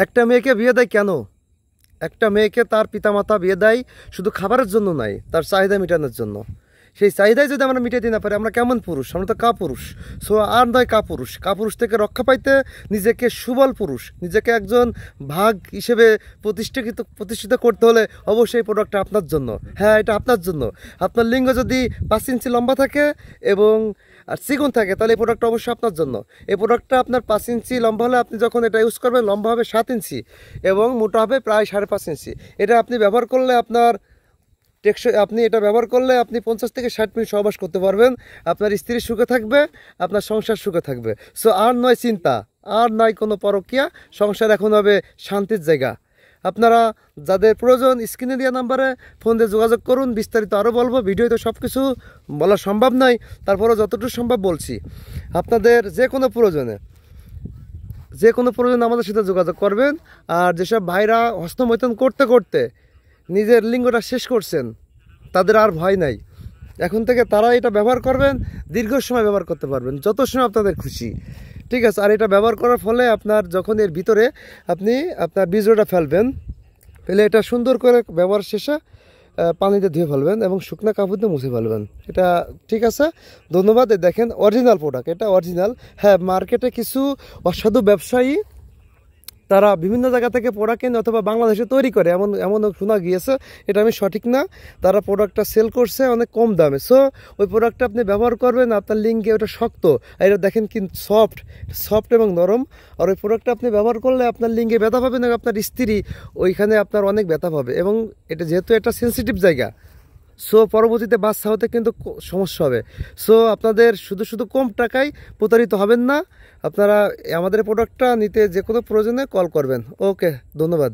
একটা মেয়েকে বিয়ে দেয় কেন? একটা মেয়েকে তার পিতামাতা বিয়ে দেয় শুধু খাবারের জন্য নয়, তার চাহিদা মেটানোর জন্য। সেই চাহিদাই যদি আমরা মিটাতে না পারি, আমরা কেমন পুরুষ? আমরা তো কাপুরুষ। সো আর নয় কাপুরুষ। কাপুরুষ থেকে রক্ষা পাইতে নিজেকে সুবল পুরুষ, নিজেকে একজন ভাগ হিসেবে প্রতিষ্ঠিত করতে হলে অবশ্যই এই প্রোডাক্টটা আপনার জন্য। হ্যাঁ, এটা আপনার জন্য। আপনার লিঙ্গ যদি 5 ইঞ্চি লম্বা থাকে এবং আর চিকন থাকে, তাহলে এই প্রোডাক্টটা অবশ্যই আপনার জন্য। এই প্রোডাক্টটা আপনার 5 ইঞ্চি লম্বা হলে আপনি যখন এটা ইউজ করবেন, লম্বা হবে 7 ইঞ্চি এবং মোটা হবে প্রায় 5.5 ইঞ্চি। এটা আপনি ব্যবহার করলে আপনার টেকসই, আপনি এটা ব্যবহার করলে আপনি 50 থেকে 60 মিনিট সহবাস করতে পারবেন। আপনার স্ত্রী সুখে থাকবে, আপনার সংসার সুখে থাকবে। সো আর নয় চিন্তা, আর নয় কোনো পরকীয়া। সংসার এখন হবে শান্তির জায়গা। আপনারা যাদের প্রয়োজন স্ক্রিনে দেওয়া নাম্বারে ফোন দিয়ে যোগাযোগ করুন। বিস্তারিত আরও বলবো, ভিডিওতে সব কিছু বলা সম্ভব নয়, তারপরেও যতটুকু সম্ভব বলছি। আপনাদের যে কোনো প্রয়োজনে আমাদের সাথে যোগাযোগ করবেন। আর যেসব ভাইরা হস্তমৈথুন করতে করতে নিজের লিঙ্গটা শেষ করছেন, তাদের আর ভয় নাই। এখন থেকে তারা এটা ব্যবহার করবেন, দীর্ঘ সময় ব্যবহার করতে পারবেন, যত সময় আপনাদের খুশি। ঠিক আছে? আর এটা ব্যবহার করার ফলে আপনার যখন এর ভিতরে আপনি আপনার বীজটা ফেলবেন, ফেলে এটা সুন্দর করে ব্যবহার শেষে পানিতে ধুয়ে ফেলবেন এবং শুকনো কাপড় দিয়ে মুছে ফেলবেন। এটা ঠিক আছে? ধন্যবাদ। দেখেন অরিজিনাল প্রোডাক্ট, এটা অরিজিনাল। হ্যাঁ, মার্কেটে কিছু অসাধু ব্যবসায়ী তারা বিভিন্ন জায়গা থেকে প্রোডাক্ট কেনে অথবা বাংলাদেশে তৈরি করে, এমনও শোনা গিয়েছে। এটা আমি সঠিক না। তারা প্রোডাক্টটা সেল করছে অনেক কম দামে। সো ওই প্রোডাক্টটা আপনি ব্যবহার করবেন, আপনার লিঙ্গে ওটা শক্ত, আর এটা দেখেন কিন্তু সফট এবং নরম। আর ওই প্রোডাক্টটা আপনি ব্যবহার করলে আপনার লিঙ্গে ব্যথা পাবে না, আপনার স্ত্রী ওইখানে আপনার অনেক ব্যথা পাবে। এবং এটা যেহেতু একটা সেন্সিটিভ জায়গা, সো পরবর্তীতে বাচ্চা হতে কিন্তু সমস্যা হবে। সো আপনাদের শুধু কম টাকায় প্রতারিত হবেন না। আপনারা আমাদের প্রোডাক্টটা নিতে যে কোনো প্রয়োজনে কল করবেন। ওকে, ধন্যবাদ।